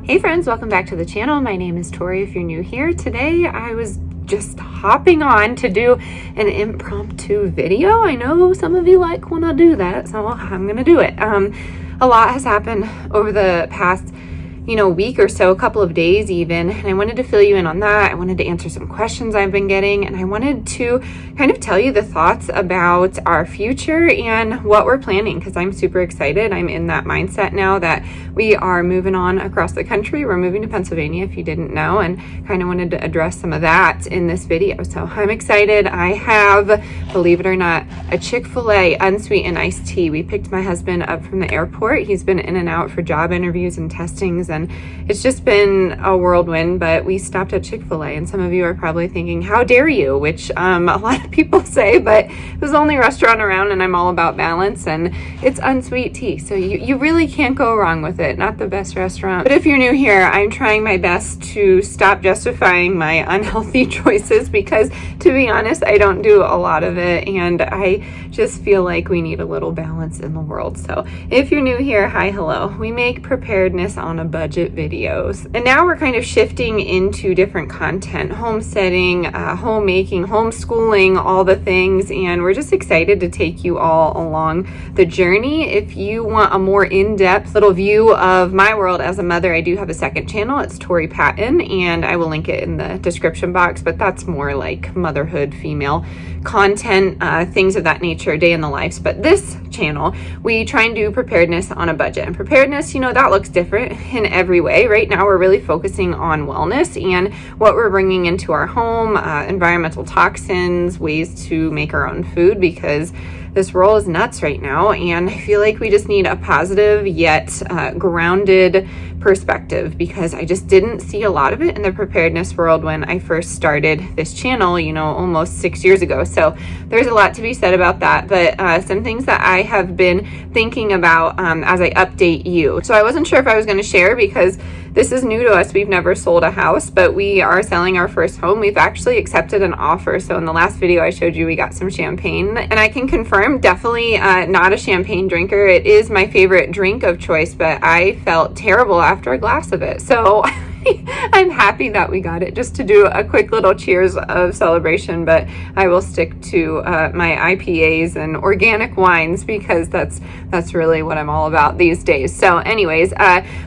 Hey friends, welcome back to the channel. My name is Tori if you're new here. Today I was just hopping on to do an impromptu video. I know some of you like when I do that, so I'm gonna do it. A lot has happened over the past week or so, a couple of days even, and I wanted to fill you in on that. I wanted to answer some questions I've been getting, and I wanted to kind of tell you the thoughts about our future and what we're planning, because I'm super excited. I'm in that mindset now that we are moving on across the country. We're moving to Pennsylvania, if you didn't know, and kind of wanted to address some of that in this video. So I'm excited. I have, believe it or not, a Chick-fil-A unsweetened iced tea. We picked my husband up from the airport. He's been in and out for job interviews and testings, and it's just been a whirlwind, but we stopped at Chick-fil-A, and some of you are probably thinking, how dare you, which a lot of people say, but it was the only restaurant around, and I'm all about balance, and it's unsweet tea, so you really can't go wrong with it. Not the best restaurant, but if you're new here, I'm trying my best to stop justifying my unhealthy choices, because to be honest, I don't do a lot of it, and I just feel like we need a little balance in the world. So if you're new here, hi, hello. We make preparedness on a budget videos, and now we're kind of shifting into different content, homesteading, homemaking, homeschooling, all the things, and we're just excited to take you all along the journey. If you want a more in-depth little view of my world as a mother, I do have a second channel. It's Tori Patton, and I will link it in the description box, but that's more like motherhood, female content, things of that nature, day in the lives. But this channel, we try and do preparedness on a budget, and preparedness, that looks different in every way. Right now we're really focusing on wellness and what we're bringing into our home, environmental toxins, ways to make our own food, because this world is nuts right now, and I feel like we just need a positive yet grounded perspective, because I just didn't see a lot of it in the preparedness world when I first started this channel, almost 6 years ago. So there's a lot to be said about that, but some things that I have been thinking about as I update you. So I wasn't sure if I was going to share, because this is new to us. We've never sold a house, but we are selling our first home. We've actually accepted an offer. So in the last video I showed you, we got some champagne, and I can confirm, definitely not a champagne drinker. It is my favorite drink of choice, but I felt terrible after a glass of it. So I'm happy that we got it, just to do a quick little cheers of celebration, but I will stick to my IPAs and organic wines, because that's really what I'm all about these days. So anyways,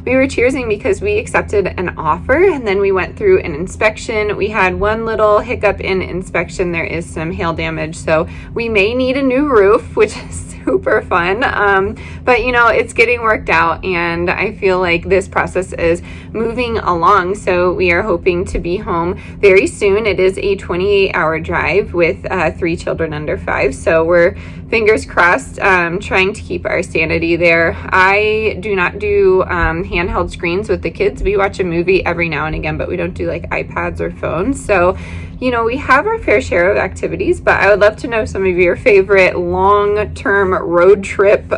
we were cheersing because we accepted an offer, and then we went through an inspection. We had one little hiccup in inspection. There is some hail damage, so we may need a new roof, which is super fun, but it's getting worked out, and I feel like this process is moving along. So we are hoping to be home very soon. It is a 28-hour drive with 3 children under 5, so we're fingers crossed, trying to keep our sanity there. I do not do handheld screens with the kids. We watch a movie every now and again, but we don't do like iPads or phones. So we have our fair share of activities, but I would love to know some of your favorite long-term road trip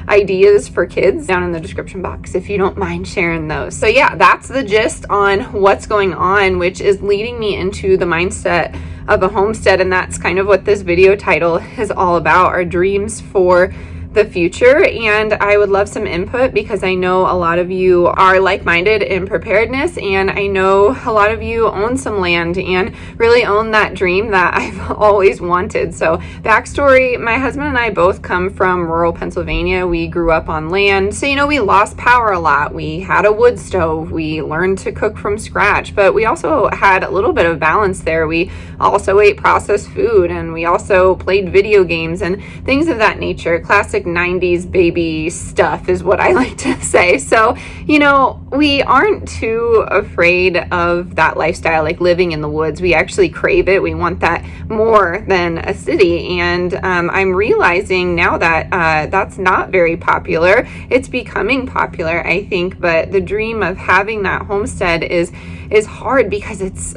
ideas for kids down in the description box, if you don't mind sharing those. So yeah, that's the gist on what's going on, which is leading me into the mindset of a homestead, and that's kind of what this video title is all about, our dreams for the future. And I would love some input, because I know a lot of you are like-minded in preparedness, and I know a lot of you own some land and really own that dream that I've always wanted. So backstory, my husband and I both come from rural Pennsylvania. We grew up on land, so we lost power a lot. We had a wood stove. We learned to cook from scratch, but we also had a little bit of balance there. We also ate processed food, and we also played video games and things of that nature. Classic 90s baby stuff is what I like to say. So we aren't too afraid of that lifestyle, like living in the woods. We actually crave it. We want that more than a city, and I'm realizing now that that's not very popular. It's becoming popular, I think, but the dream of having that homestead is hard, because it's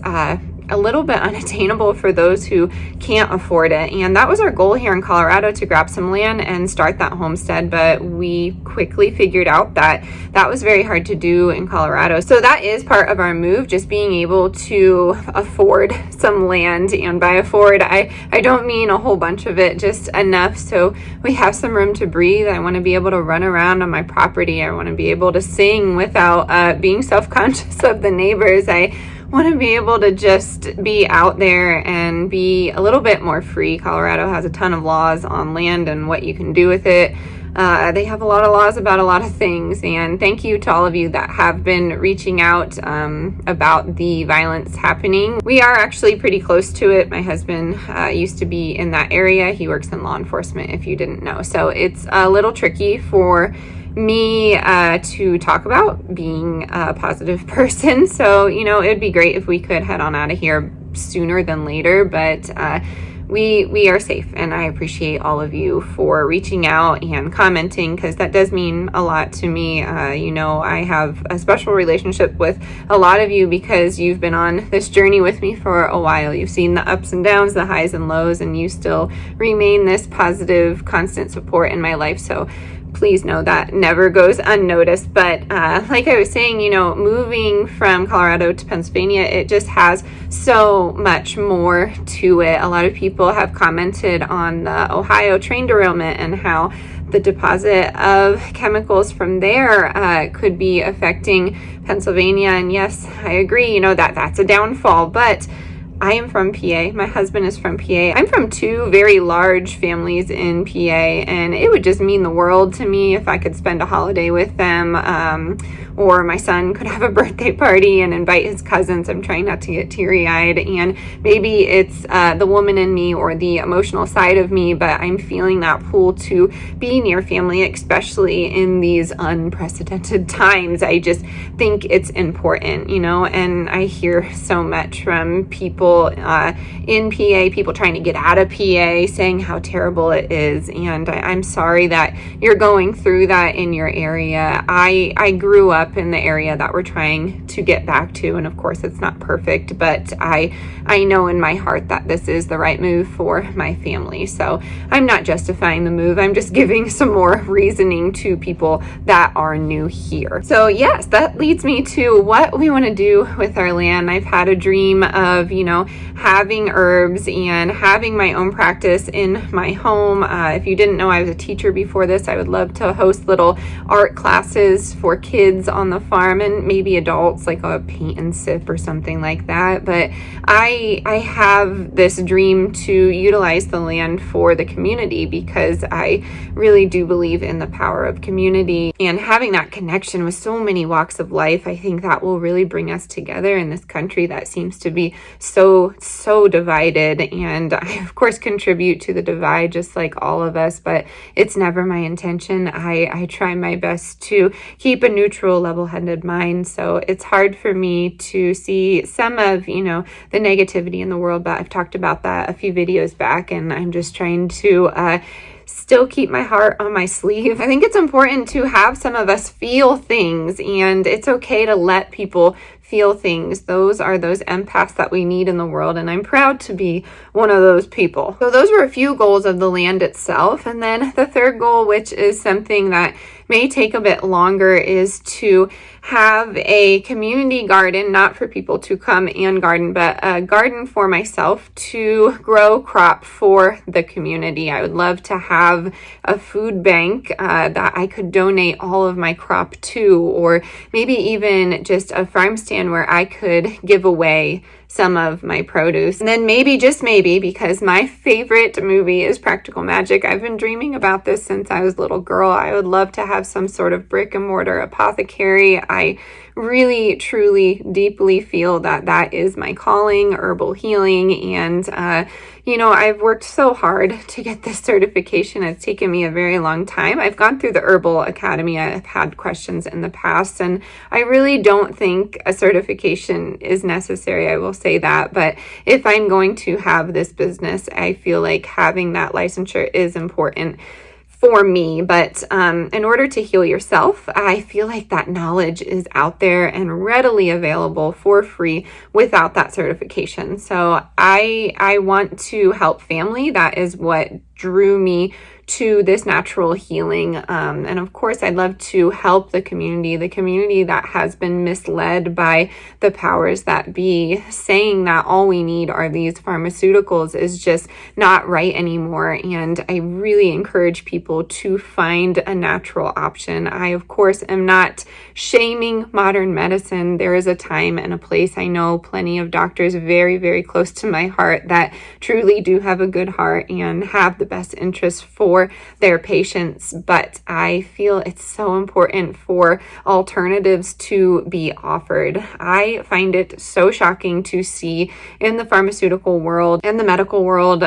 a little bit unattainable for those who can't afford it. And that was our goal here in Colorado, to grab some land and start that homestead. But we quickly figured out that that was very hard to do in Colorado. So that is part of our move, just being able to afford some land. And by afford, I don't mean a whole bunch of it, just enough so we have some room to breathe. I want to be able to run around on my property. I want to be able to sing without being self-conscious of the neighbors. I want to be able to just be out there and be a little bit more free. Colorado has a ton of laws on land and what you can do with it. They have a lot of laws about a lot of things, and thank you to all of you that have been reaching out about the violence happening. We are actually pretty close to it. My husband used to be in that area. He works in law enforcement, if you didn't know. So it's a little tricky for me to talk about, being a positive person. So, you know, it'd be great if we could head on out of here sooner than later, but we are safe, and I appreciate all of you for reaching out and commenting, because that does mean a lot to me. You know, I have a special relationship with a lot of you because you've been on this journey with me for a while. You've seen the ups and downs, the highs and lows, and you still remain this positive, constant support in my life. So please know that never goes unnoticed. But like I was saying, you know, moving from Colorado to Pennsylvania, it just has so much more to it. A lot of people have commented on the Ohio train derailment and how the deposit of chemicals from there could be affecting Pennsylvania. And yes, I agree, you know, that's a downfall. But I am from PA. My husband is from PA. I'm from two very large families in PA, and it would just mean the world to me if I could spend a holiday with them, or my son could have a birthday party and invite his cousins. I'm trying not to get teary-eyed, and maybe it's the woman in me or the emotional side of me, but I'm feeling that pull to be near family, especially in these unprecedented times. I just think it's important, you know, and I hear so much from people in PA, people trying to get out of PA, saying how terrible it is. And I'm sorry that you're going through that in your area. I grew up in the area that we're trying to get back to, and of course it's not perfect, but I know in my heart that this is the right move for my family. So I'm not justifying the move. I'm just giving some more reasoning to people that are new here. So yes, that leads me to what we want to do with our land. I've had a dream of, you know, having herbs and having my own practice in my home. If you didn't know, I was a teacher before this. I would love to host little art classes for kids on the farm, and maybe adults, like a paint and sip or something like that. But I have this dream to utilize the land for the community, because I really do believe in the power of community and having that connection with so many walks of life. I think that will really bring us together in this country that seems to be so divided, and I of course contribute to the divide just like all of us, but it's never my intention. I try my best to keep a neutral, level-headed mind. So it's hard for me to see some of, you know, the negativity in the world, but I've talked about that a few videos back, and I'm just trying to still keep my heart on my sleeve. I think it's important to have some of us feel things, and it's okay to let people feel things. Those are those empaths that we need in the world, and I'm proud to be one of those people. So those were a few goals of the land itself. And then the third goal, which is something that may take a bit longer, is to have a community garden, not for people to come and garden, but a garden for myself to grow crop for the community. I would love to have a food bank that I could donate all of my crop to, or maybe even just a farm stand where I could give away some of my produce. And then maybe, just maybe, because my favorite movie is Practical Magic, I've been dreaming about this since I was a little girl. I would love to have some sort of brick and mortar apothecary. I really, truly, deeply feel that that is my calling, herbal healing. And, you know, I've worked so hard to get this certification. It's taken me a very long time. I've gone through the Herbal Academy. I've had questions in the past, and I really don't think a certification is necessary. I will say that. But if I'm going to have this business, I feel like having that licensure is important for me. But in order to heal yourself, I feel like that knowledge is out there and readily available for free without that certification. So I want to help family. That is what drew me to this natural healing. And of course, I'd love to help the community that has been misled by the powers that be, saying that all we need are these pharmaceuticals is just not right anymore. And I really encourage people to find a natural option. I, of course, am not shaming modern medicine. There is a time and a place. I know plenty of doctors very, very close to my heart that truly do have a good heart and have the best interests for their patients, but I feel it's so important for alternatives to be offered. I find it so shocking to see in the pharmaceutical world and the medical world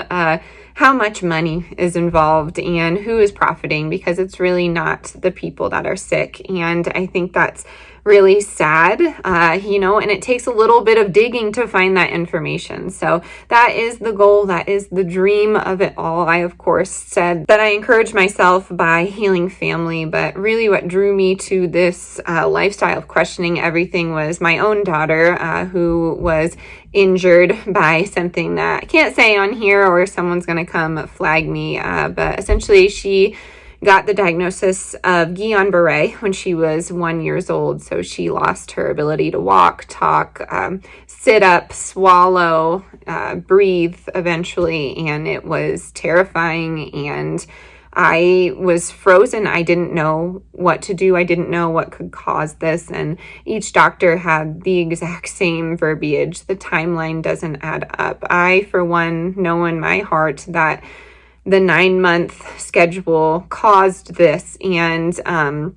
how much money is involved and who is profiting, because it's really not the people that are sick. And I think that's really sad, and it takes a little bit of digging to find that information. So that is the goal. That is the dream of it all. I, of course, said that I encourage myself by healing family, but really what drew me to this lifestyle of questioning everything was my own daughter, who was injured by something that I can't say on here or someone's going to come flag me, but essentially she got the diagnosis of Guillain-Barré when she was 1 year old. So she lost her ability to walk, talk, sit up, swallow, breathe eventually. And it was terrifying. And I was frozen. I didn't know what to do. I didn't know what could cause this. And each doctor had the exact same verbiage. The timeline doesn't add up. I, for one, know in my heart that the 9-month schedule caused this and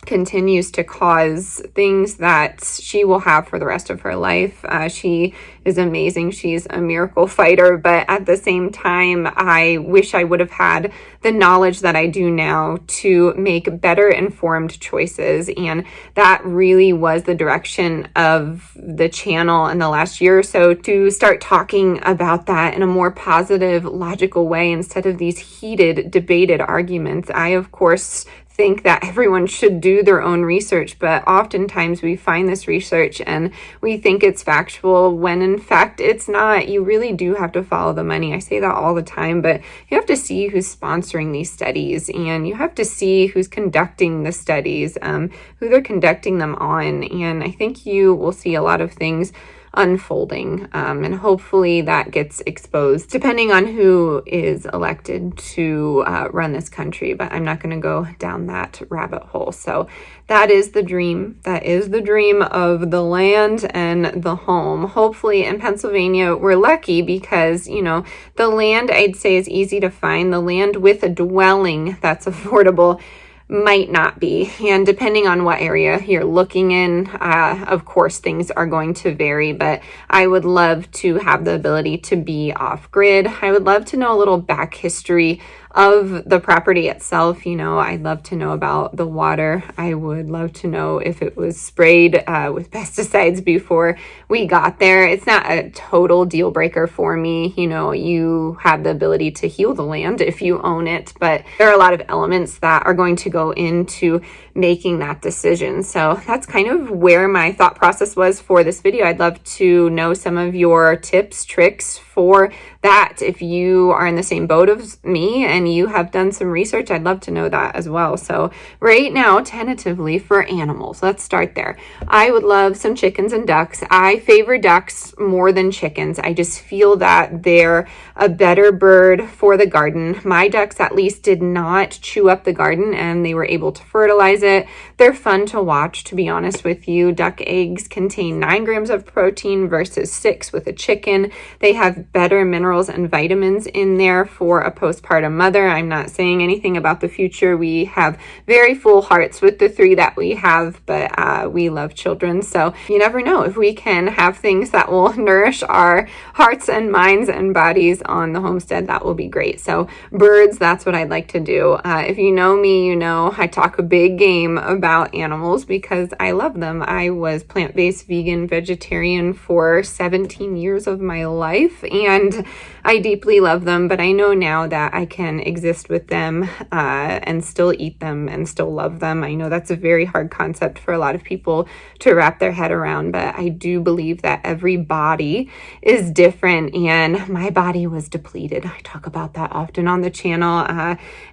continues to cause things that she will have for the rest of her life. She is amazing. She's a miracle fighter, but at the same time, I wish I would have had the knowledge that I do now to make better informed choices. And that really was the direction of the channel in the last year or so, to start talking about that in a more positive, logical way instead of these heated, debated arguments. I, of course, think that everyone should do their own research, but oftentimes we find this research and we think it's factual when in fact it's not. You really do have to follow the money. I say that all the time, but you have to see who's sponsoring these studies, and you have to see who's conducting the studies, who they're conducting them on. And I think you will see a lot of things unfolding, and hopefully that gets exposed depending on who is elected to run this country, but I'm not going to go down that rabbit hole. So that is the dream. That is the dream of the land and the home. Hopefully in Pennsylvania we're lucky because the land, I'd say, is easy to find. The land with a dwelling that's affordable might not be. And depending on what area you're looking in, of course, things are going to vary, but I would love to have the ability to be off grid. I would love to know a little back history of the property itself. I'd love to know about the water. I would love to know if it was sprayed with pesticides before we got there. It's not a total deal breaker for me. You have the ability to heal the land if you own it, but there are a lot of elements that are going to go into making that decision. So that's kind of where my thought process was for this video. I'd love to know some of your tips, tricks for that. If you are in the same boat as me and you have done some research, I'd love to know that as well. So right now, tentatively for animals, let's start there. I would love some chickens and ducks. I favor ducks more than chickens. I just feel that they're a better bird for the garden. My ducks at least did not chew up the garden and they were able to fertilize it. They're fun to watch, to be honest with you. Duck eggs contain 9 grams of protein versus 6 with a chicken. They have better minerals and vitamins in there for a postpartum mother. I'm not saying anything about the future. We have very full hearts with the 3 that we have, but we love children. So you never know, if we can have things that will nourish our hearts and minds and bodies on the homestead, that will be great. So birds, that's what I'd like to do. If you know me, you know I talk a big game about animals because I love them. I was plant-based, vegan, vegetarian for 17 years of my life, and I deeply love them, but I know now that I can exist with them and still eat them and still love them. I know that's a very hard concept for a lot of people to wrap their head around, but I do believe that every body is different, and my body was depleted. I talk about that often on the channel,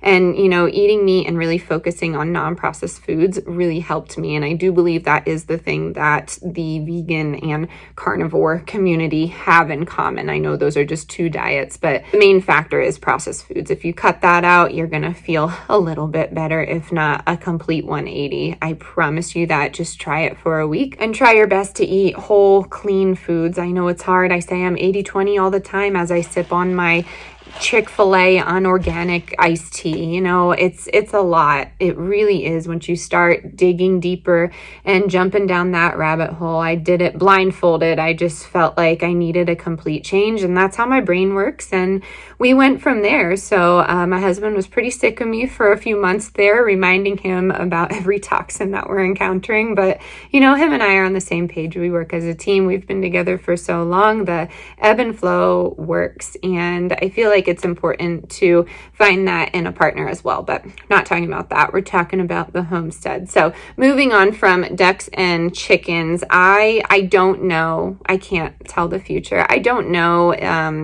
and eating meat and really focusing on non-processed foods really helped me, and I do believe that is the thing that the vegan and carnivore community have in common. I know those are just two diets, but the main factor is processed foods. If you cut that out, you're gonna feel a little bit better, if not a complete 180. I promise you that. Just try it for a week and try your best to eat whole, clean foods. I know it's hard. I say I'm 80-20 all the time as I sip on my Chick-fil-A unorganic iced tea. It's a lot. It really is. Once you start digging deeper and jumping down that rabbit hole, I did it blindfolded. I just felt like I needed a complete change, and that's how my brain works, and we went from there. So my husband was pretty sick of me for a few months there, reminding him about every toxin that we're encountering, but him and I are on the same page. We work as a team. We've been together for so long. The ebb and flow works, and I feel like it's important to find that in a partner as well, but not talking about that. We're talking about the homestead. So moving on from ducks and chickens, I don't know. I can't tell the future. I don't know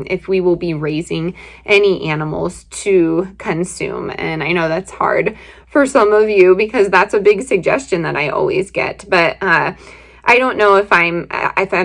if we will be raising any animals to consume, and I know that's hard for some of you because that's a big suggestion that I always get, but I don't know if I'm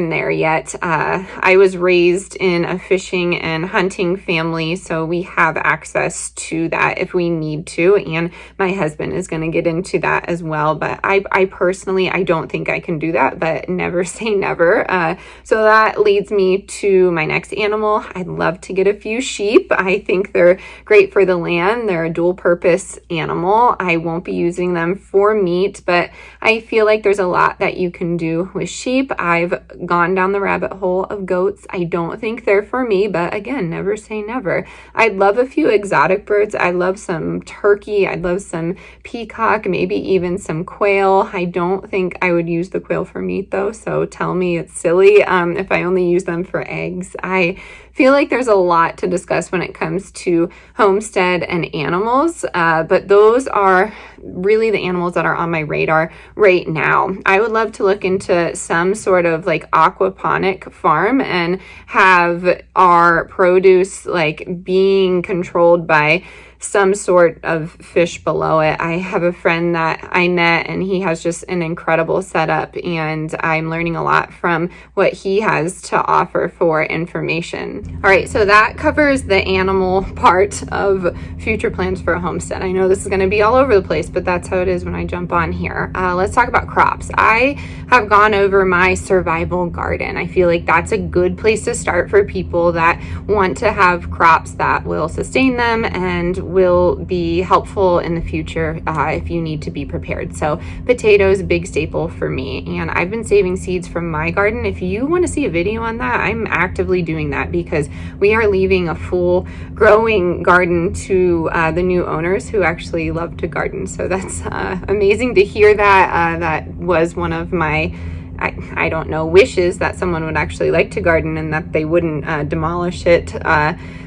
there yet. I was raised in a fishing and hunting family, so we have access to that if we need to, and my husband is going to get into that as well, but I personally, I don't think I can do that, but never say never. So that leads me to my next animal. I'd love to get a few sheep. I think they're great for the land. They're a dual purpose animal. I won't be using them for meat, but I feel like there's a lot that you can do with sheep. I've gone down the rabbit hole of goats. I don't think they're for me, but again, never say never. I'd love a few exotic birds. I love some turkey. I'd love some peacock, maybe even some quail. I don't think I would use the quail for meat though, so tell me it's silly if I only use them for eggs. I feel like there's a lot to discuss when it comes to homestead and animals, but those are really the animals that are on my radar right now. I would love to look into some sort of like aquaponic farm and have our produce like being controlled by some sort of fish below it. I have a friend that I met and he has just an incredible setup, and I'm learning a lot from what he has to offer for information. All right, so that covers the animal part of future plans for a homestead. I know this is going to be all over the place, but that's how it is when I jump on here. Let's talk about crops. I have gone over my survival garden. I feel like that's a good place to start for people that want to have crops that will sustain them and will be helpful in the future if you need to be prepared. So potatoes, big staple for me, and I've been saving seeds from my garden. If you want to see a video on that, I'm actively doing that because we are leaving a full growing garden to the new owners who actually love to garden. So that's amazing to hear that. That was one of my I don't know, wishes that someone would actually like to garden and that they wouldn't demolish it.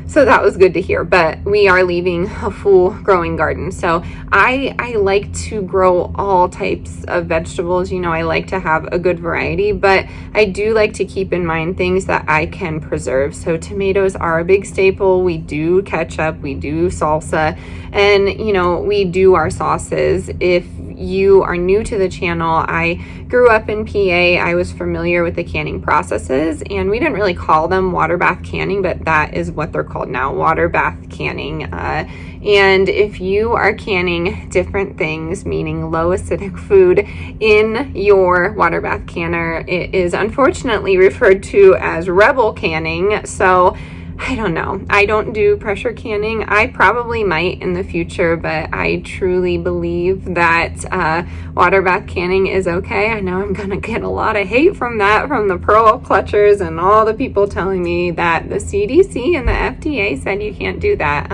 So that was good to hear, but we are leaving a full growing garden. So I like to grow all types of vegetables. I like to have a good variety, but I do like to keep in mind things that I can preserve. So tomatoes are a big staple. We do ketchup, we do salsa, and we do our sauces. If you are new to the channel, I grew up in PA. I was familiar with the canning processes, and we didn't really call them water bath canning, but that is what they're called now, water bath canning. And if you are canning different things, meaning low acidic food, in your water bath canner, it is unfortunately referred to as rebel canning. So I don't know. I don't do pressure canning. I probably might in the future, but I truly believe that water bath canning is okay. I know I'm going to get a lot of hate from that, from the pearl clutchers and all the people telling me that the CDC and the FDA said you can't do that.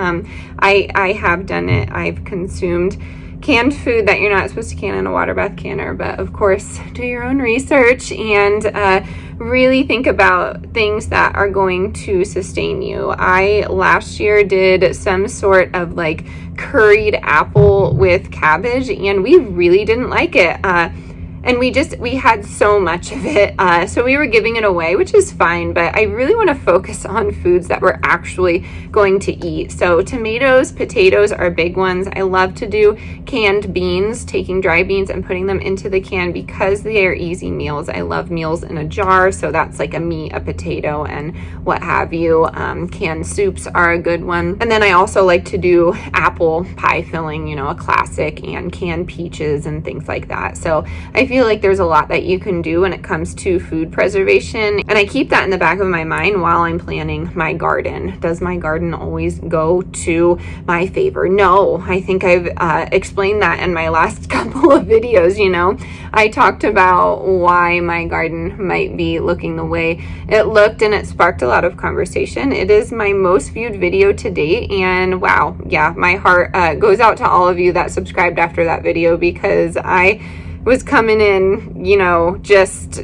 I have done it. I've consumed canned food that you're not supposed to can in a water bath canner. But of course, do your own research and really think about things that are going to sustain you. I last year did some sort of like curried apple with cabbage, and we really didn't like it. And we had so much of it, so we were giving it away, which is fine, but I really want to focus on foods that we're actually going to eat. So tomatoes, potatoes are big ones. I love to do canned beans, taking dry beans and putting them into the can because they are easy meals. I love meals in a jar, so that's like a meat, a potato, and what have you. Canned soups are a good one. And then I also like to do apple pie filling, you know, a classic, and canned peaches and things like that. So I feel like there's a lot that you can do when it comes to food preservation, and I keep that in the back of my mind while I'm planning my garden. Does my garden always go to my favor? No, I think I've explained that in my last couple of videos. You know, I talked about why my garden might be looking the way it looked, and it sparked a lot of conversation. It is my most viewed video to date, and wow, yeah, my heart goes out to all of you that subscribed after that video, because I was coming in, you know, just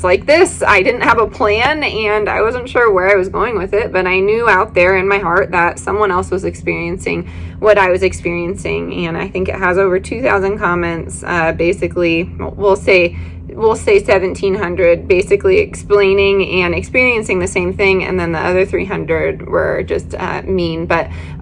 like this. I didn't have a plan, and I wasn't sure where I was going with it, but I knew out there in my heart that someone else was experiencing what I was experiencing. And I think it has over 2,000 comments, basically, we'll say 1,700 basically explaining and experiencing the same thing, and then the other 300 were just mean,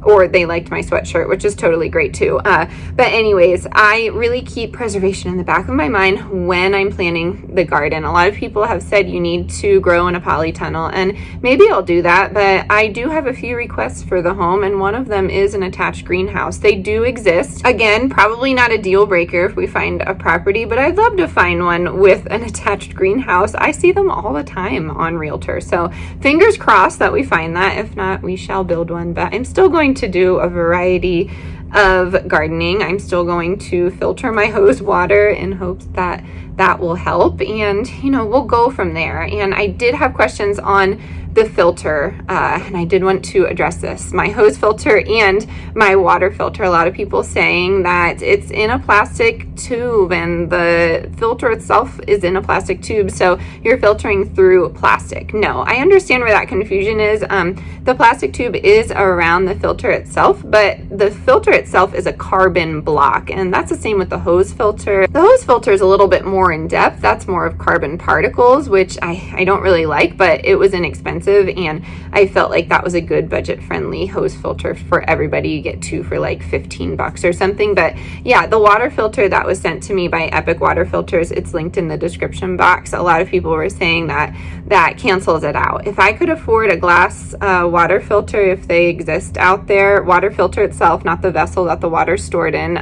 or they liked my sweatshirt, which is totally great too. But anyways, I really keep preservation in the back of my mind when I'm planning the garden. A lot of people have said you need to grow in a polytunnel, and maybe I'll do that, but I do have a few requests for the home, and one of them is an attached greenhouse. They do exist. Again, probably not a deal breaker if we find a property, but I'd love to find one with an attached greenhouse. I see them all the time on Realtor, so fingers crossed that we find that. If not, we shall build one. But I'm still going to do a variety of gardening. I'm still going to filter my hose water in hopes that that will help, and you know, we'll go from there. And I did have questions on the filter, and I did want to address this. My hose filter and my water filter, a lot of people saying that it's in a plastic tube, and the filter itself is in a plastic tube, so you're filtering through plastic. No, I understand where that confusion is. The plastic tube is around the filter itself, but the filter itself is a carbon block, and that's the same with the hose filter. The hose filter is a little bit more in depth. That's more of carbon particles, which I don't really like, but it was inexpensive, and I felt like that was a good budget-friendly hose filter for everybody. You get two for like $15 or something. But yeah, the water filter that was sent to me by Epic Water Filters, it's linked in the description box. A lot of people were saying that that cancels it out. If I could afford a glass water filter, if they exist out there, water filter itself, not the vessel that the water's stored in,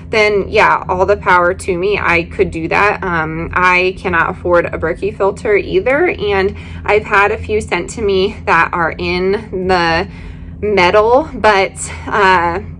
then yeah, all the power to me. I could do that. I cannot afford a Berkey filter either, and I've had a few sent to me that are in the metal, but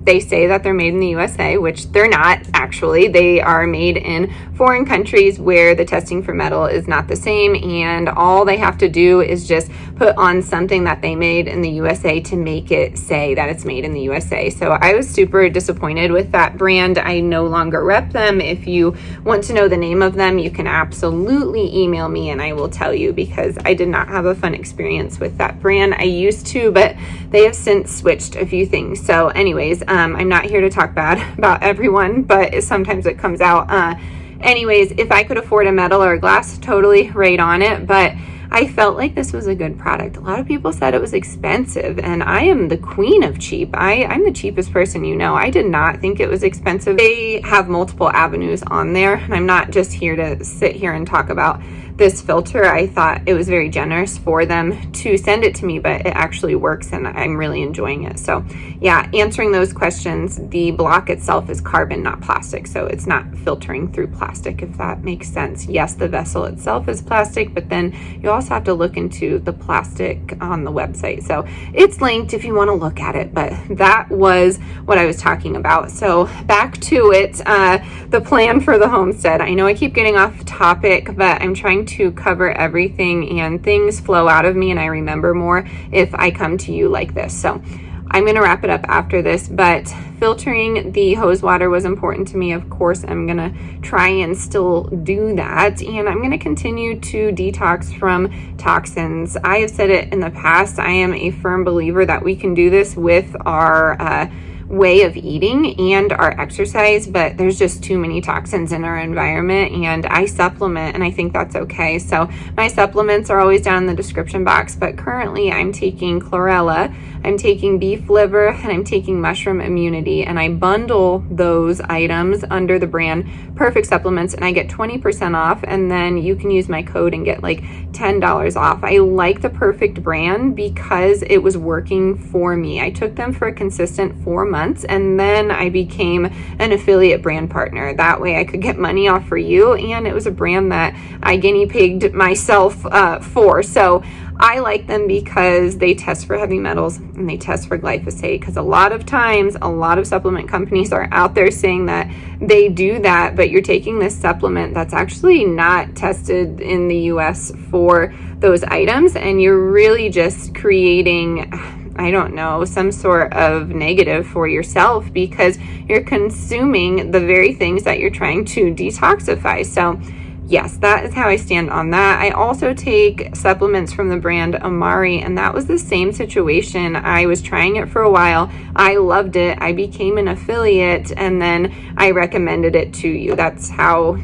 they say that they're made in the USA, which they're not actually. They are made in foreign countries where the testing for metal is not the same, and all they have to do is just put on something that they made in the USA to make it say that it's made in the USA. So I was super disappointed with that brand. I no longer rep them. If you want to know the name of them, you can absolutely email me and I will tell you, because I did not have a fun experience with that brand. I used to, but they have since switched a few things. So anyways, I'm not here to talk bad about everyone, but sometimes it comes out. Anyways, if I could afford a metal or a glass, totally right on it, but I felt like this was a good product. A lot of people said it was expensive, and I am the queen of cheap. I'm the cheapest person you know. I did not think it was expensive. They have multiple avenues on there, and I'm not just here to sit here and talk about this filter. I thought it was very generous for them to send it to me, but it actually works and I'm really enjoying it. So yeah, answering those questions, the block itself is carbon, not plastic. So it's not filtering through plastic, if that makes sense. Yes, the vessel itself is plastic, but then you also have to look into the plastic on the website. So it's linked if you want to look at it, but that was what I was talking about. So back to it, the plan for the homestead. I know I keep getting off topic, but I'm trying to cover everything, and things flow out of me and I remember more if I come to you like this. So I'm going to wrap it up after this, but filtering the hose water was important to me. Of course, I'm going to try and still do that, and I'm going to continue to detox from toxins. I have said it in the past, I am a firm believer that we can do this with our way of eating and our exercise, but there's just too many toxins in our environment, and I supplement, and I think that's okay. So my supplements are always down in the description box, but currently I'm taking chlorella, I'm taking beef liver, and I'm taking mushroom immunity, and I bundle those items under the brand Perfect Supplements, and I get 20% off, and then you can use my code and get like $10 off. I like the Perfect brand because it was working for me. I took them for a consistent 4 months, and then I became an affiliate brand partner. That way I could get money off for you, and it was a brand that I guinea pigged myself for. So I like them because they test for heavy metals and they test for glyphosate, because a lot of times a lot of supplement companies are out there saying that they do that, but you're taking this supplement that's actually not tested in the US for those items, and you're really just creating, I don't know, some sort of negative for yourself because you're consuming the very things that you're trying to detoxify. So yes, that is how I stand on that. I also take supplements from the brand Amari, and that was the same situation. I was trying it for a while. I loved it. I became an affiliate, and then I recommended it to you. That's how,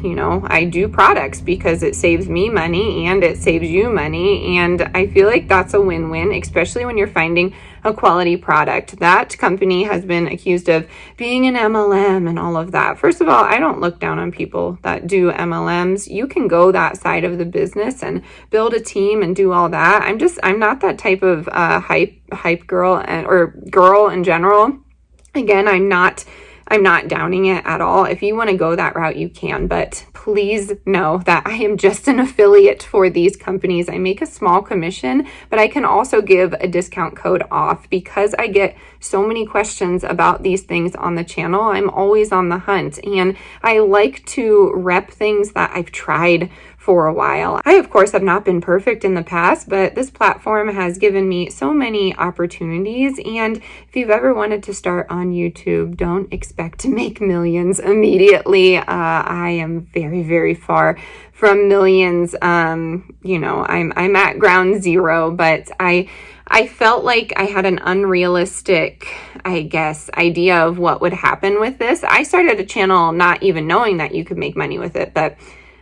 I do products, because it saves me money and it saves you money. And I feel like that's a win-win, especially when you're finding a quality product. That company has been accused of being an MLM and all of that. First of all, I don't look down on people that do MLMs. You can go that side of the business and build a team and do all that. I'm not that type of hype girl or girl in general. Again, I'm not downing it at all. If you want to go that route, you can, but please know that I am just an affiliate for these companies. I make a small commission, but I can also give a discount code off because I get so many questions about these things on the channel. I'm always on the hunt, and I like to rep things that I've tried for a while. I, of course, have not been perfect in the past, but this platform has given me so many opportunities. And if you've ever wanted to start on YouTube, don't expect to make millions immediately. I am very, very far from millions. I'm at ground zero, but I felt like I had an unrealistic, idea of what would happen with this. I started a channel not even knowing that you could make money with it, but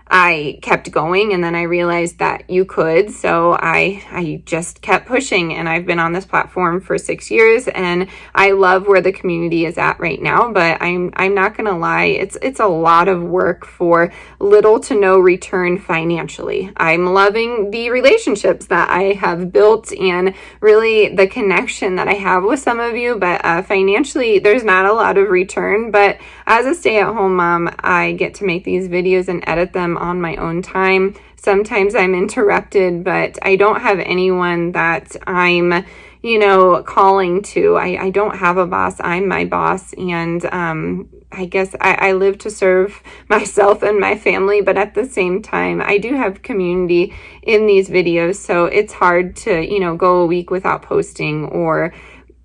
I kept going, and then I realized that you could. So I just kept pushing, and I've been on this platform for 6 years, and I love where the community is at right now. But I'm not gonna lie, it's a lot of work for little to no return financially. I'm loving the relationships that I have built and really the connection that I have with some of you, but financially there's not a lot of return. But as a stay-at-home mom, I get to make these videos and edit them on my own time. Sometimes I'm interrupted, but I don't have anyone that I'm, calling to. I don't have a boss. I'm my boss. And I guess I live to serve myself and my family, but at the same time, I do have community in these videos. So it's hard to, go a week without posting or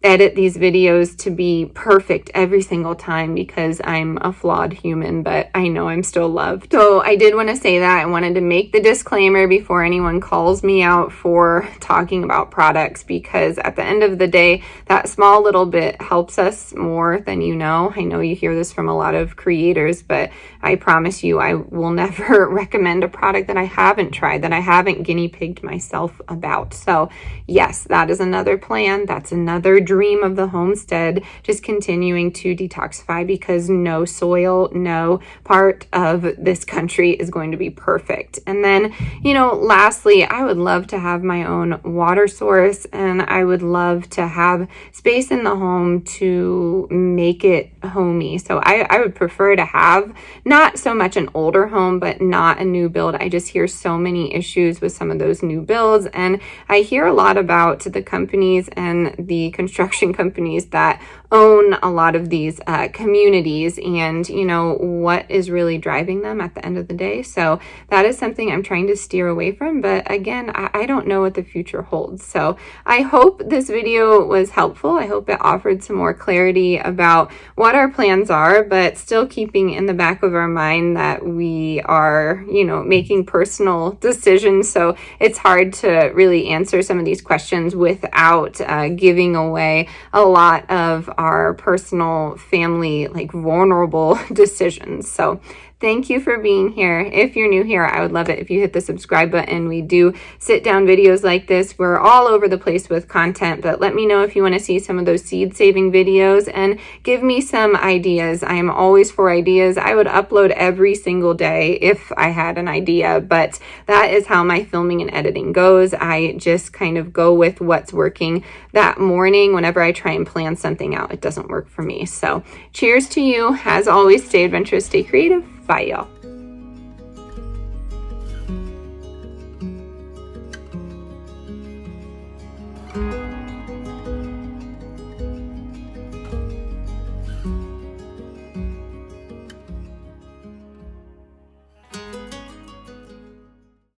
edit these videos to be perfect every single time because I'm a flawed human, but I know I'm still loved. So I did want to say that. I wanted to make the disclaimer before anyone calls me out for talking about products, because at the end of the day, that small little bit helps us more than you know. I know you hear this from a lot of creators, but I promise you I will never recommend a product that I haven't tried, that I haven't guinea pigged myself about. So yes, that is another plan. That's another dream of the homestead, just continuing to detoxify, because no soil, no part of this country is going to be perfect. And then, lastly, I would love to have my own water source, and I would love to have space in the home to make it homey. So I would prefer to have not so much an older home, but not a new build. I just hear so many issues with some of those new builds, and I hear a lot about the companies and the construction construction companies that own a lot of these communities, and you know what is really driving them at the end of the day. So that is something I'm trying to steer away from, but again, I don't know what the future holds. So I hope this video was helpful. I hope it offered some more clarity about what our plans are, but still keeping in the back of our mind that we are, you know, making personal decisions. So it's hard to really answer some of these questions without giving away a lot of our personal family, like vulnerable decisions. So thank you for being here. If you're new here, I would love it if you hit the subscribe button. We do sit down videos like this. We're all over the place with content, but let me know if you want to see some of those seed saving videos and give me some ideas. I am always for ideas. I would upload every single day if I had an idea, but that is how my filming and editing goes. I just kind of go with what's working that morning. Whenever I try and plan something out, it doesn't work for me. So cheers to you. As always, stay adventurous, stay creative. Bye, y'all.